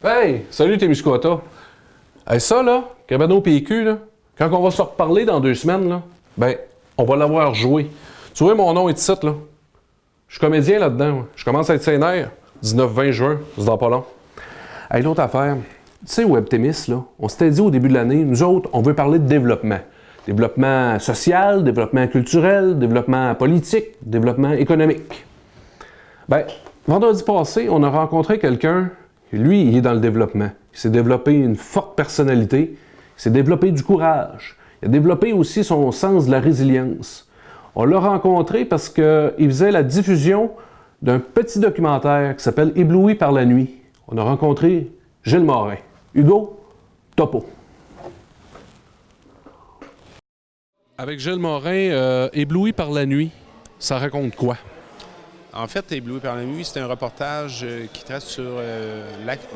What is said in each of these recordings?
Hey, salut Témiscouata. Hey, ça, là, Cabano PQ, là, quand on va se reparler dans 2 semaines, là, ben, on va l'avoir joué. Tu vois, mon nom est ici, là. Je suis comédien là-dedans. Moi. Je commence à être scénaire. 19-20 juin, c'est dans pas long. Hey, l'autre affaire, tu sais, Webtémis, là, on s'était dit au début de l'année, nous autres, on veut parler de développement. Développement social, développement culturel, développement politique, développement économique. Ben, vendredi passé, on a rencontré quelqu'un, lui, il est dans le développement. Il s'est développé une forte personnalité, il s'est développé du courage, il a développé aussi son sens de la résilience. On l'a rencontré parce qu'il faisait la diffusion d'un petit documentaire qui s'appelle « Ébloui par la nuit ». On a rencontré Gilles Morin. Hugo, topo. Avec Gilles Morin, Ébloui par la nuit, ça raconte quoi? En fait, Ébloui par la nuit, c'est un reportage qui traite sur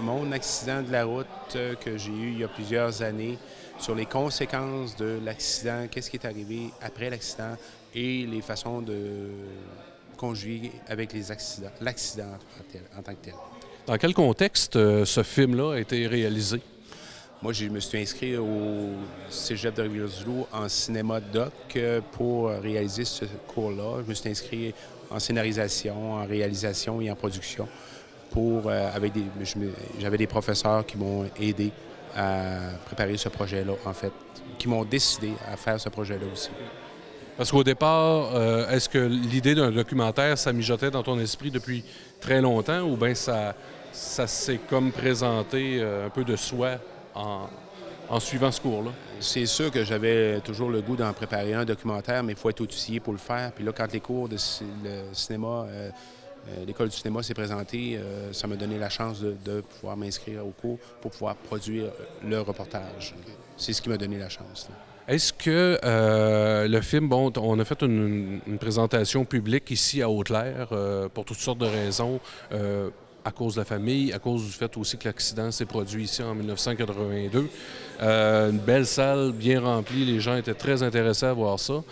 mon accident de la route que j'ai eu il y a plusieurs années, sur les conséquences de l'accident, qu'est-ce qui est arrivé après l'accident et les façons de conjuguer avec l'accident en tant que tel. Dans quel contexte ce film-là a été réalisé? Moi, je me suis inscrit au Cégep de Rivière-du-Loup en cinéma doc pour réaliser ce cours-là. Je me suis inscrit en scénarisation, en réalisation et en production. J'avais des professeurs qui m'ont aidé à préparer ce projet-là, en fait, qui m'ont décidé à faire ce projet-là aussi. Parce qu'au départ, est-ce que l'idée d'un documentaire, ça mijotait dans ton esprit depuis très longtemps ou bien ça s'est comme présenté un peu de soi en suivant ce cours-là? C'est sûr que j'avais toujours le goût d'en préparer un documentaire, mais il faut être outillé pour le faire. Puis là, quand les cours de cinéma, l'école du cinéma s'est présentée, ça m'a donné la chance de pouvoir m'inscrire au cours pour pouvoir produire le reportage. C'est ce qui m'a donné la chance. Là. Est-ce que le film, bon, on a fait une présentation publique ici à Haute-Lair pour toutes sortes de raisons, à cause de la famille, à cause du fait aussi que l'accident s'est produit ici en 1982. Une belle salle, bien remplie, les gens étaient très intéressés à voir ça.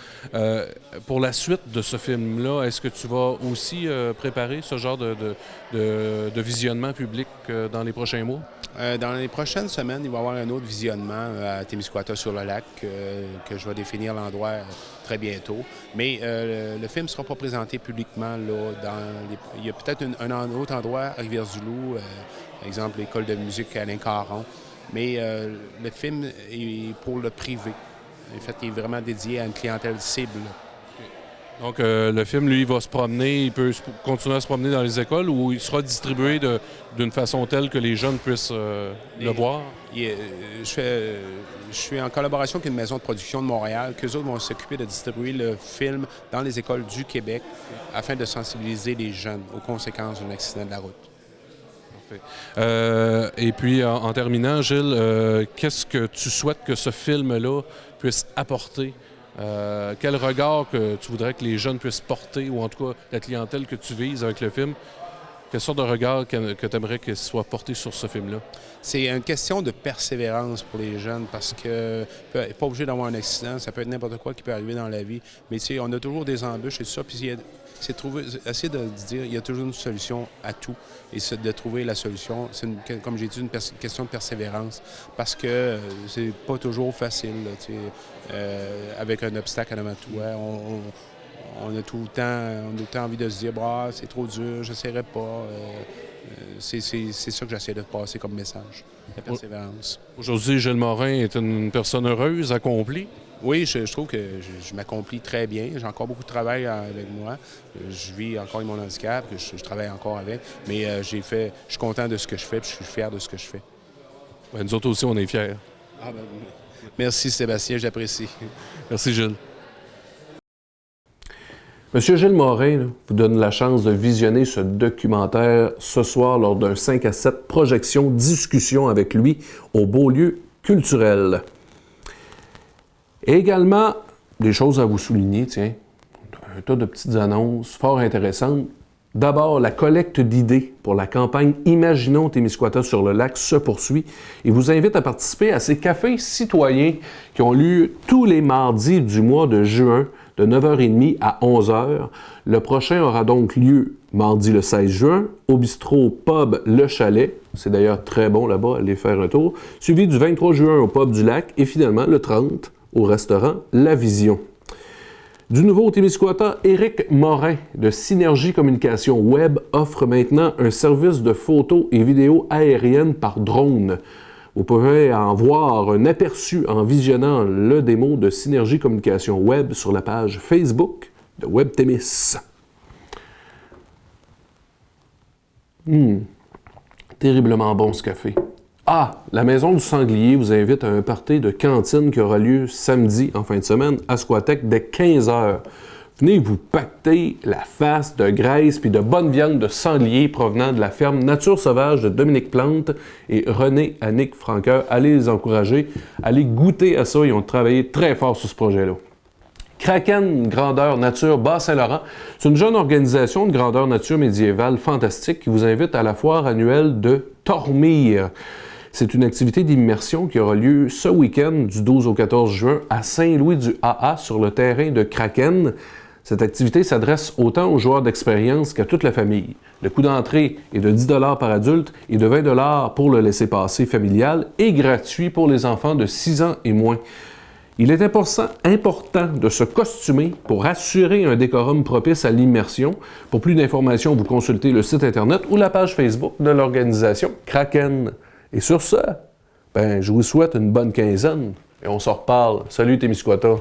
Pour la suite de ce film-là, est-ce que tu vas aussi préparer ce genre de visionnement public dans les prochains mois? Dans les prochaines semaines, il va y avoir un autre visionnement à Témiscouata sur le lac que je vais définir l'endroit très bientôt. Mais le film ne sera pas présenté publiquement. Là, il y a peut-être un autre endroit à Rivière-du-Loup, par exemple l'école de musique Alain Caron. Mais le film est pour le privé. En fait, il est vraiment dédié à une clientèle cible. Donc, le film, lui, il va se promener, il peut continuer à se promener dans les écoles ou il sera distribué d'une façon telle que les jeunes puissent le voir? Je suis en collaboration avec une maison de production de Montréal, qu'eux autres vont s'occuper de distribuer le film dans les écoles du Québec afin de sensibiliser les jeunes aux conséquences d'un accident de la route. Parfait. Et puis, en terminant, Gilles, qu'est-ce que tu souhaites que ce film-là puisse apporter? Quel regard que tu voudrais que les jeunes puissent porter, ou en tout cas la clientèle que tu vises avec le film, quelle sorte de regard que tu aimerais qu'il soit porté sur ce film-là? C'est une question de persévérance pour les jeunes parce que pas obligé d'avoir un accident, ça peut être n'importe quoi qui peut arriver dans la vie. Mais tu sais, on a toujours des embûches et tout ça, puis c'est essayer de dire il y a toujours une solution à tout et c'est de trouver la solution. C'est comme j'ai dit, une question de persévérance parce que c'est pas toujours facile. Là, tu sais, avec un obstacle en avant de toi, on a tout le temps envie de se dire bah, c'est trop dur, je n'essaierai pas. C'est ça que j'essaie de passer comme message, la persévérance. Aujourd'hui, Gilles Morin est une personne heureuse, accomplie. Oui, je trouve que je m'accomplis très bien. J'ai encore beaucoup de travail avec moi. Je vis encore avec mon handicap, que je travaille encore avec. Mais je suis content de ce que je fais, puis je suis fier de ce que je fais. Ben, nous autres aussi, on est fiers. Ah ben, merci Sébastien, j'apprécie. Merci Gilles. Monsieur Gilles Morin là, vous donne la chance de visionner ce documentaire ce soir lors d'un 5 à 7 projection discussion avec lui au Beaulieu culturel. Et également, des choses à vous souligner, tiens, un tas de petites annonces fort intéressantes. D'abord, la collecte d'idées pour la campagne Imaginons Témiscouata sur le lac se poursuit et vous invite à participer à ces cafés citoyens qui ont lieu tous les mardis du mois de juin de 9h30 à 11h. Le prochain aura donc lieu mardi le 16 juin au bistrot Pub Le Chalet. C'est d'ailleurs très bon là-bas, allez faire un tour. Suivi du 23 juin au Pub du Lac et finalement le 30 au restaurant La Vision. Du nouveau au Témiscouata, Éric Morin de Synergie Communication Web offre maintenant un service de photos et vidéos aériennes par drone. Vous pouvez en voir un aperçu en visionnant le démo de Synergie Communication Web sur la page Facebook de WebTémis. Terriblement bon ce café. Ah, la Maison du Sanglier vous invite à un party de cantine qui aura lieu samedi en fin de semaine à Squatec dès 15h. Venez vous pacter la face de graisse puis de bonne viande de sanglier provenant de la ferme Nature Sauvage de Dominique Plante et René-Annick Franqueur. Allez les encourager, allez goûter à ça. Ils ont travaillé très fort sur ce projet-là. Kraken Grandeur Nature Bas-Saint-Laurent, c'est une jeune organisation de grandeur nature médiévale fantastique qui vous invite à la foire annuelle de Tormire. C'est une activité d'immersion qui aura lieu ce week-end du 12 au 14 juin à Saint-Louis-du-AA sur le terrain de Kraken. Cette activité s'adresse autant aux joueurs d'expérience qu'à toute la famille. Le coût d'entrée est de 10 $ par adulte et de 20 $ pour le laissez-passer familial et gratuit pour les enfants de 6 ans et moins. Il est important de se costumer pour assurer un décorum propice à l'immersion. Pour plus d'informations, vous consultez le site Internet ou la page Facebook de l'organisation Kraken. Et sur ce, je vous souhaite une bonne quinzaine et on s'en reparle. Salut Témiscouata!